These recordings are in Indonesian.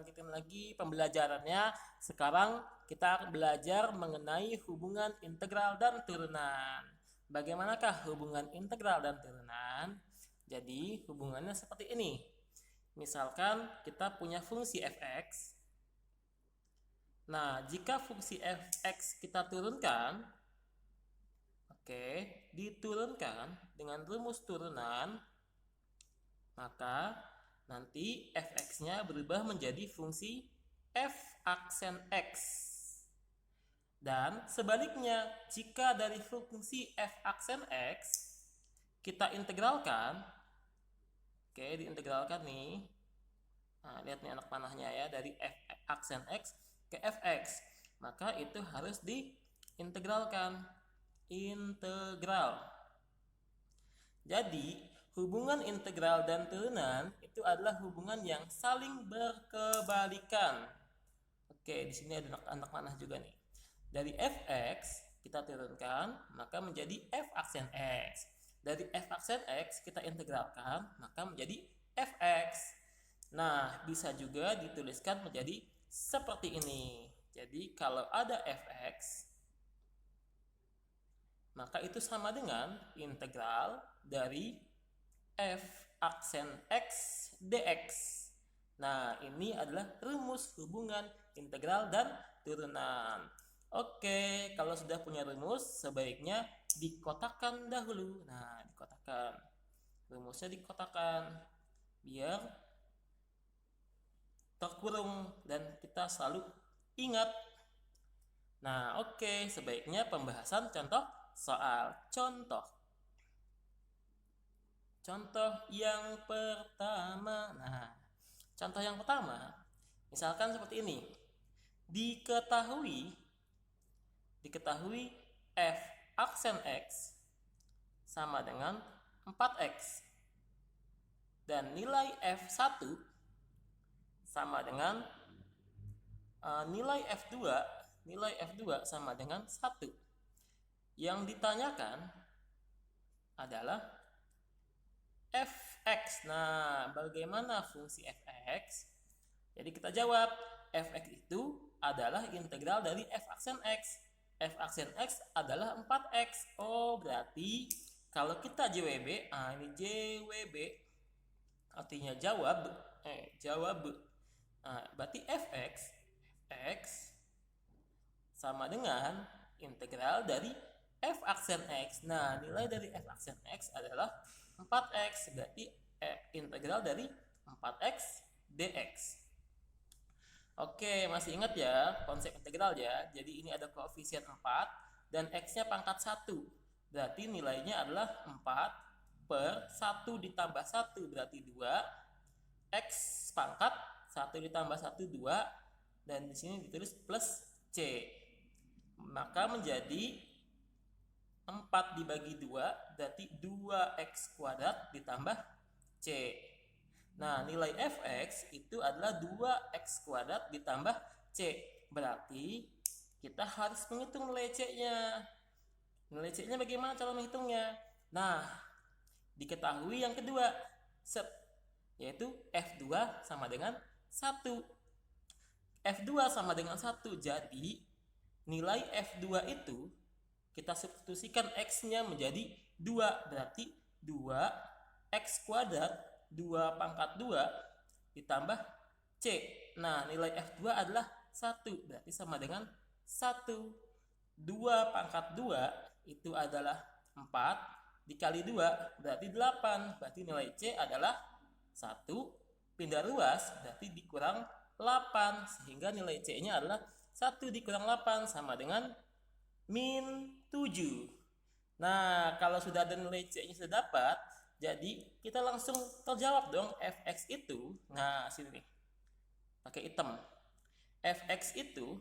lanjutin lagi pembelajarannya. Sekarang kita belajar mengenai hubungan integral dan turunan. Bagaimanakah hubungan integral dan turunan? Jadi hubungannya seperti ini. Misalkan kita punya fungsi fx. Nah, jika fungsi fx kita turunkan, diturunkan dengan rumus turunan, maka nanti fx-nya berubah menjadi fungsi f aksen x. Dan sebaliknya, jika dari fungsi f aksen x kita integralkan, diintegralkan nih. Nah, lihat nih anak panahnya ya, dari f aksen x ke fx, maka itu harus diintegralkan. Integral. Jadi hubungan integral dan turunan itu adalah hubungan yang saling berkebalikan. Di sini ada anak panah juga nih. Dari fx kita turunkan, maka menjadi f aksen x. Dari f aksen x kita integralkan, maka menjadi fx. Nah, bisa juga dituliskan menjadi seperti ini. Jadi kalau ada fx, maka itu sama dengan integral dari f aksen x dx. Nah, ini adalah rumus hubungan integral dan turunan. Oke, kalau sudah punya rumus, sebaiknya dikotakkan dahulu. Nah, dikotakkan. Rumusnya dikotakkan biar terkurung dan kita selalu ingat. Nah, sebaiknya pembahasan contoh soal. Contoh yang pertama. Nah, contoh yang pertama, misalkan seperti ini. Diketahui f aksen x sama dengan 4x. Dan nilai f1 sama dengan nilai f2 sama dengan 1. Yang ditanyakan adalah fx. Nah, bagaimana fungsi fx? Jadi kita jawab, fx itu adalah integral dari f aksen x. F aksen x adalah 4x. Oh, berarti kalau kita JWB, ini JWB artinya jawab. Nah, berarti fx sama dengan integral dari f aksen x. Nah, nilai dari f aksen x adalah 4x, berarti integral dari 4x dx. Masih ingat ya konsep integral ya. Jadi ini ada koefisien 4 dan x-nya pangkat 1. Berarti nilainya adalah 4 per 1 ditambah 1 berarti 2. X pangkat 1 ditambah 1 2, dan di sini ditulis plus c. Maka menjadi 4 dibagi 2 berarti 2x kuadrat ditambah c. Nah, nilai fx itu adalah 2x kuadrat ditambah c. Berarti kita harus menghitung nilai c-nya. Nilai c-nya bagaimana cara menghitungnya? Nah, diketahui yang kedua, yaitu f2 sama dengan 1. f2 sama dengan 1, jadi nilai f2 itu kita substitusikan x-nya menjadi 2, berarti 2x kuadrat 2 pangkat 2 ditambah c. Nah, nilai f2 adalah 1, berarti sama dengan 1. 2 pangkat 2 itu adalah 4 dikali 2 berarti 8, berarti nilai c adalah 1, pindah ruas berarti dikurang 8, sehingga nilai c-nya adalah 1 dikurang 8 sama dengan min 7. Nah, kalau sudah ada nilai c-nya sudah dapat, jadi kita langsung terjawab dong fx itu. Nah, sini nih, pakai hitam. Fx itu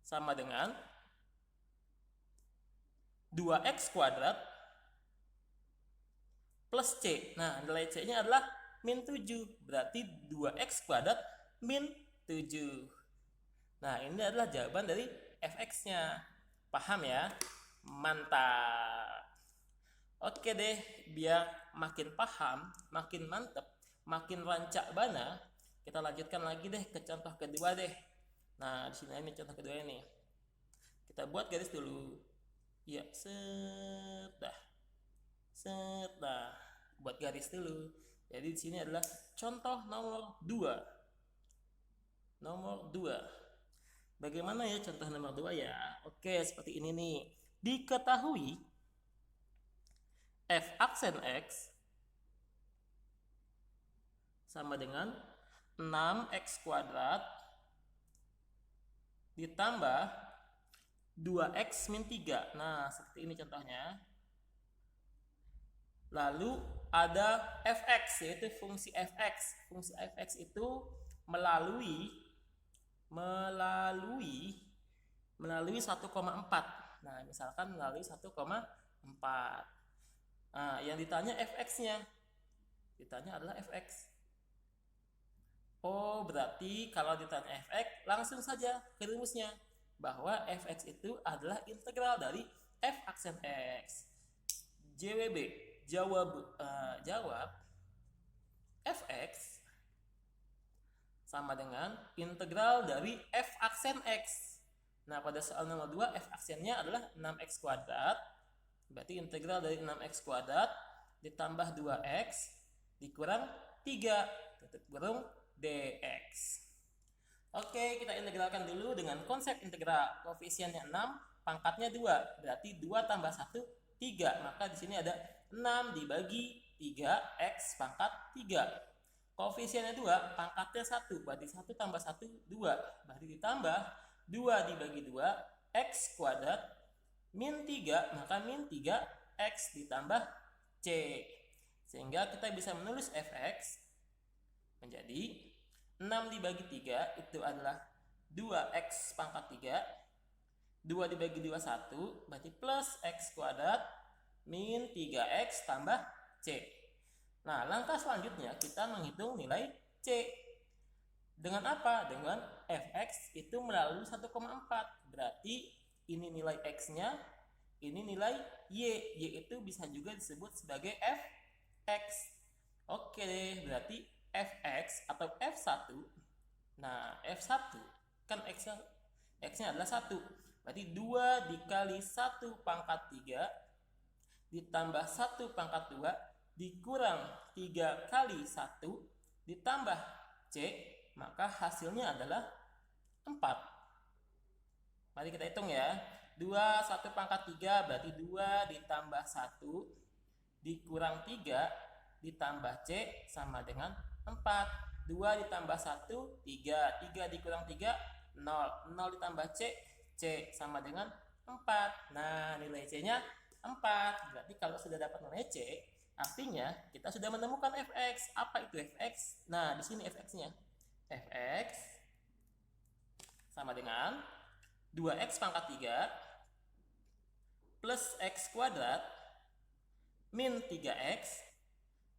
sama dengan 2x kuadrat plus c. Nah, nilai c-nya adalah min 7, berarti 2x kuadrat min 7. Nah, ini adalah jawaban dari fx-nya. Paham ya? Mantap. Oke deh, biar makin paham, makin mantap, makin rancak bana, kita lanjutkan lagi deh ke contoh kedua deh. Nah, di sini ini contoh kedua ini. Kita buat garis dulu. Ya, set dah. Set dah. Buat garis dulu. Jadi di sini adalah contoh nomor 2. Nomor 2. Bagaimana ya contoh nomor 2 ya? Oke, seperti ini nih. Diketahui f aksen x sama dengan 6x kuadrat ditambah 2x min 3. Nah, seperti ini contohnya. Lalu ada fx, yaitu fungsi fx. Fungsi fx itu melalui 1,4. Nah, misalkan melalui 1,4. Nah, yang ditanya fx-nya. Ditanya adalah fx. Oh, berarti kalau ditanya fx, langsung saja ke rumusnya. Bahwa fx itu adalah integral dari f aksen x. JWB, jawab fx sama dengan integral dari f aksen x. Nah, pada soal nomor 2, f aksennya adalah 6x kuadrat. Berarti integral dari 6x kuadrat ditambah 2x dikurang 3 tutup kurung dx. Oke, kita integralkan dulu dengan konsep integral. Koefisiennya 6, pangkatnya 2. Berarti 2 tambah 1, 3. Maka di sini ada 6 dibagi 3x pangkat 3. Koefisiennya 2, pangkatnya 1. Berarti 1 tambah 1, 2. Berarti ditambah 2 dibagi 2, x kuadrat min 3. Maka min 3x ditambah c. Sehingga kita bisa menulis fx menjadi 6 dibagi 3 itu adalah 2x pangkat 3. 2 dibagi 2, 1. Berarti plus x kuadrat min 3x tambah c. Nah, langkah selanjutnya kita menghitung nilai c. Dengan apa? Dengan fx itu melalui 1,4. Berarti ini nilai x-nya, ini nilai y. Y itu bisa juga disebut sebagai fx. Oke deh, berarti fx atau f1. Nah, f1 kan x-nya adalah 1. Berarti 2 dikali 1 pangkat 3 ditambah 1 pangkat 2 dikurang 3 kali 1 ditambah c, maka hasilnya adalah 4. Mari kita hitung ya. 2, 1 pangkat 3 berarti 2 ditambah 1 dikurang 3 ditambah c sama dengan 4. 2 ditambah 1, 3. 3 dikurang 3, 0. 0 ditambah c, c sama dengan 4. Nah, nilai c-nya 4. Berarti kalau sudah dapat nilai c, artinya kita sudah menemukan fx. Apa itu fx? Nah, di sini fx-nya. Fx sama dengan 2x pangkat 3 plus x kuadrat min 3x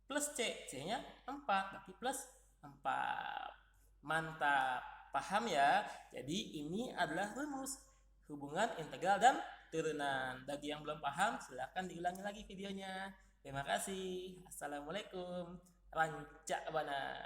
plus c. C-nya 4, berarti plus 4. Mantap. Paham ya? Jadi ini adalah rumus hubungan integral dan turunan. Bagi yang belum paham, silahkan diulangi lagi videonya. Terima kasih. Assalamualaikum. Rancak bana.